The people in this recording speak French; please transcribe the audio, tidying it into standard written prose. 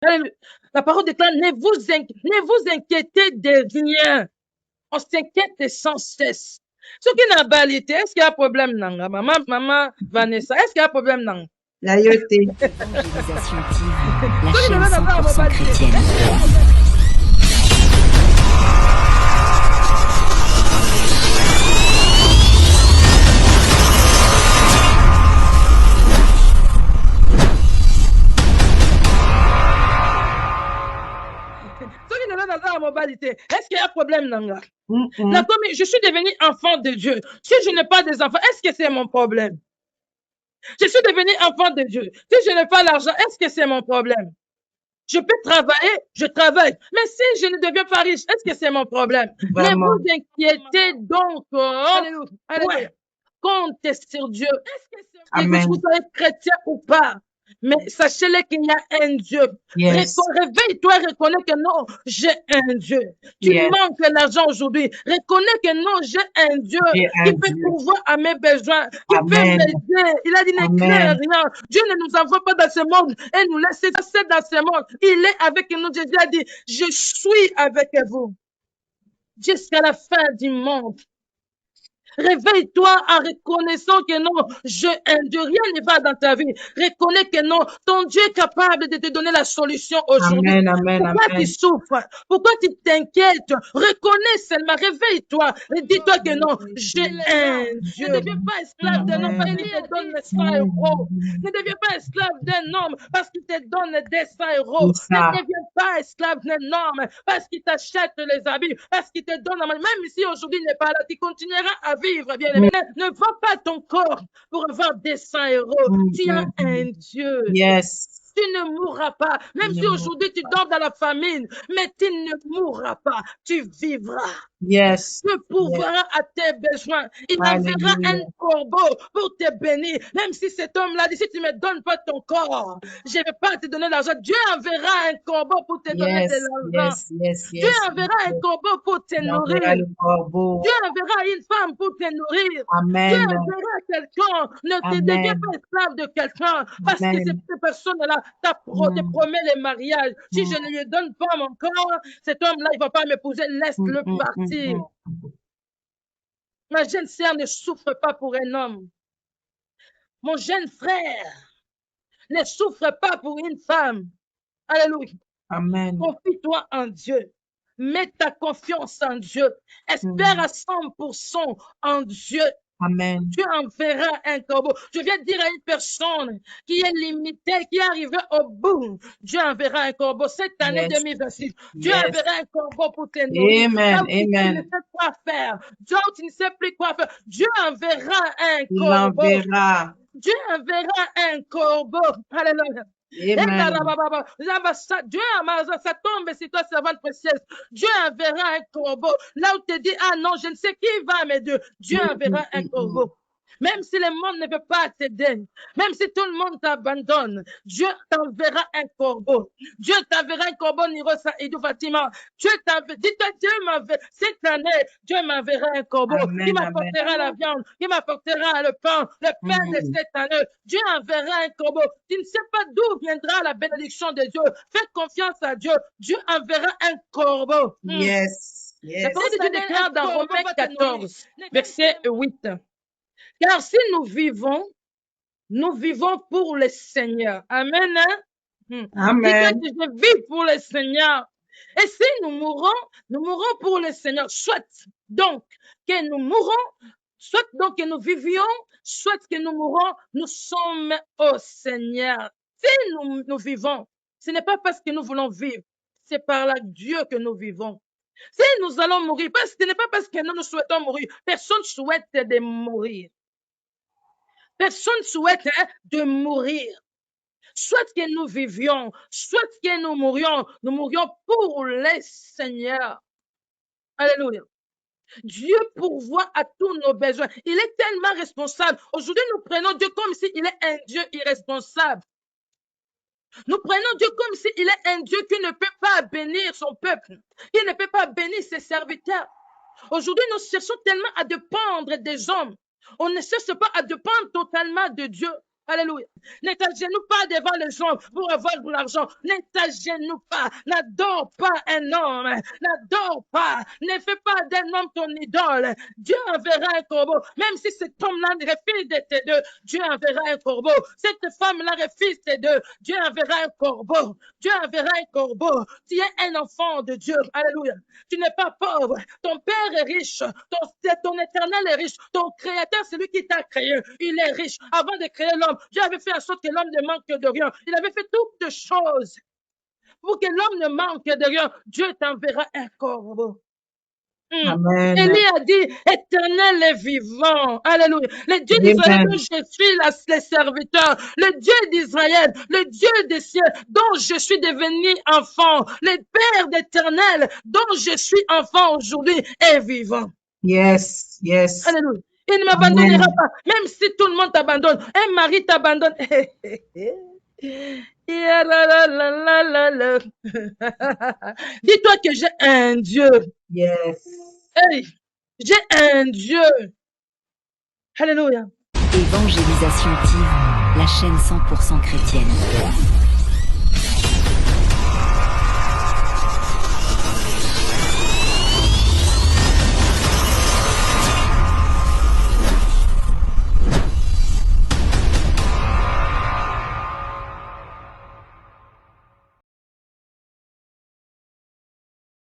La parole déclare, ne vous inquiétez de rien. On s'inquiète sans cesse. Ce qui n'a pas été, est-ce qu'il y a un problème, Nanga? Maman Vanessa, est-ce qu'il y a un problème, Nanga? L'aïeuté. Évangélisation TV, la chaîne 100% chrétienne. Est-ce qu'il y a un problème, Nanga? Je suis devenu enfant de Dieu. Si je n'ai pas des enfants, est-ce que c'est mon problème? Je suis devenu enfant de Dieu. Si je n'ai pas l'argent, est-ce que c'est mon problème? Je peux travailler, je travaille. Mais si je ne deviens pas riche, est-ce que c'est mon problème? Vraiment. Ne vous inquiétez donc. Alléluia. Comptez sur Dieu. Est-ce que vous êtes chrétien ou pas? Mais sachez-le qu'il y a un Dieu. Yes. Réveille-toi, reconnais que non, j'ai un Dieu. Tu manques l'argent aujourd'hui. Reconnais que non, j'ai un Dieu qui peut pourvoir à mes besoins, qui peut m'aider. Il a dit, ne crains rien. Dieu ne nous envoie pas dans ce monde et nous laisse dans ce monde. Il est avec nous. Jésus a dit, je suis avec vous jusqu'à la fin du monde. Réveille-toi en reconnaissant que non, j'ai un Dieu, rien ne va dans ta vie. Reconnais que non, ton Dieu est capable de te donner la solution aujourd'hui. Pourquoi tu souffres? Pourquoi tu t'inquiètes? Reconnais seulement, réveille-toi et dis-toi que non, j'ai un Dieu. Ne deviens pas esclave d'un homme parce qu'il te donne 100 euros. Ne deviens pas esclave d'un homme parce qu'il te donne 200 euros. Ne deviens pas esclave d'un homme parce qu'il t'achète les habits, parce qu'il te donne la main. Même si aujourd'hui il n'est pas là, tu continueras à vivre, bien aimé. Ne vends pas ton corps pour avoir 200 euros. Tu as un Dieu. Yes. Tu ne mourras pas. Même si aujourd'hui tu dors dans la famine, mais tu ne mourras pas. Tu vivras. Yes. Tu pourvoiras à tes besoins. Il enverra un corbeau pour te bénir. Même si cet homme-là dit, si tu ne me donnes pas ton corps, je ne vais pas te donner l'argent. Dieu enverra un corbeau pour te donner de l'argent. Dieu enverra un corbeau pour te nourrir. Dieu enverra une femme pour te nourrir. Amen. Dieu enverra quelqu'un. Ne te deviens pas esclave de quelqu'un parce que cette personne-là te promet le mariage. Si je ne lui donne pas mon corps, cet homme-là, il ne va pas m'épouser. Laisse-le partir. Ma jeune sœur ne souffre pas pour un homme. Mon jeune frère ne souffre pas pour une femme. Alléluia. Amen. Confie-toi en Dieu. Mets ta confiance en Dieu. Espère à 100% en Dieu. Amen. Dieu enverra un corbeau. Je viens de dire à une personne qui est limitée, qui est arrivée au bout. Dieu enverra un corbeau cette année 2026. Dieu enverra un corbeau pour te nourrir. Amen. Amen. Tu ne sais quoi faire. Dieu, tu ne sais plus quoi faire. Dieu enverra un corbeau. Dieu enverra un corbeau. Alléluia. Dieu, ça tombe sur toi, servante précieuse. Dieu enverra un corbeau. Là où tu dis, ah non, je ne sais qui va m'aider. Dieu enverra un corbeau. Même si le monde ne veut pas t'aider, même si tout le monde t'abandonne, Dieu t'enverra un corbeau. Dieu t'enverra un corbeau, Nirosa et Fatima. Dieu t'enverra, dis-toi, Dieu m'enverra, cette année, Dieu m'enverra un corbeau qui m'apportera la viande, qui m'apportera le pain de cette année. Dieu enverra un corbeau. Tu ne sais pas d'où viendra la bénédiction de Dieu. Fais confiance à Dieu. Dieu enverra un corbeau. Yes. La parole de Dieu déclare dans Romains 14, verset 8. Car si nous vivons pour le Seigneur. Amen. Amen. Je vis pour le Seigneur. Et si nous mourons pour le Seigneur. Soit donc que nous mourons, soit donc que nous vivions, soit que nous mourons, nous sommes au Seigneur. Si nous vivons, ce n'est pas parce que nous voulons vivre, c'est par la Dieu que nous vivons. Si nous allons mourir, ce n'est pas parce que nous souhaitons mourir. Personne ne souhaite de mourir. Personne ne souhaite de mourir. Soit que nous vivions, soit que nous mourions pour le Seigneur. Alléluia. Dieu pourvoit à tous nos besoins. Il est tellement responsable. Aujourd'hui, nous prenons Dieu comme s'il est un Dieu irresponsable. Nous prenons Dieu comme s'il est un Dieu qui ne peut pas bénir son peuple, qui ne peut pas bénir ses serviteurs. Aujourd'hui, nous cherchons tellement à dépendre des hommes. On ne cherche pas à dépendre totalement de Dieu. Alléluia. Ne t'agenouille pas devant les gens pour avoir de l'argent. Ne t'agenouille pas. N'adore pas un homme. N'adore pas. Ne fais pas d'un homme ton idole. Dieu enverra un corbeau. Même si cet homme-là refuse de t'aider, Dieu enverra un corbeau. Cette femme-là refuse de t'aider, Dieu enverra un corbeau. Dieu enverra un corbeau. Tu es un enfant de Dieu. Alléluia. Tu n'es pas pauvre. Ton Père est riche. Ton éternel est riche. Ton Créateur, c'est lui qui t'a créé. Il est riche. Avant de créer l'homme, Dieu avait fait en sorte que l'homme ne manque de rien. Il avait fait toutes choses pour que l'homme ne manque de rien. Dieu t'enverra un corbeau. Amen. Élie a dit, Éternel est vivant. Alléluia. Le Dieu d'Israël dont je suis le serviteur. Le Dieu d'Israël, le Dieu des cieux dont je suis devenu enfant. Le Père d'Éternel dont je suis enfant aujourd'hui est vivant. Yes, yes. Alléluia. Il ne m'abandonnera pas. Même si tout le monde t'abandonne. Un mari t'abandonne. Dis-toi que j'ai un Dieu. Yes. Hey, j'ai un Dieu. Alléluia. Évangélisation TV, la chaîne 100% chrétienne.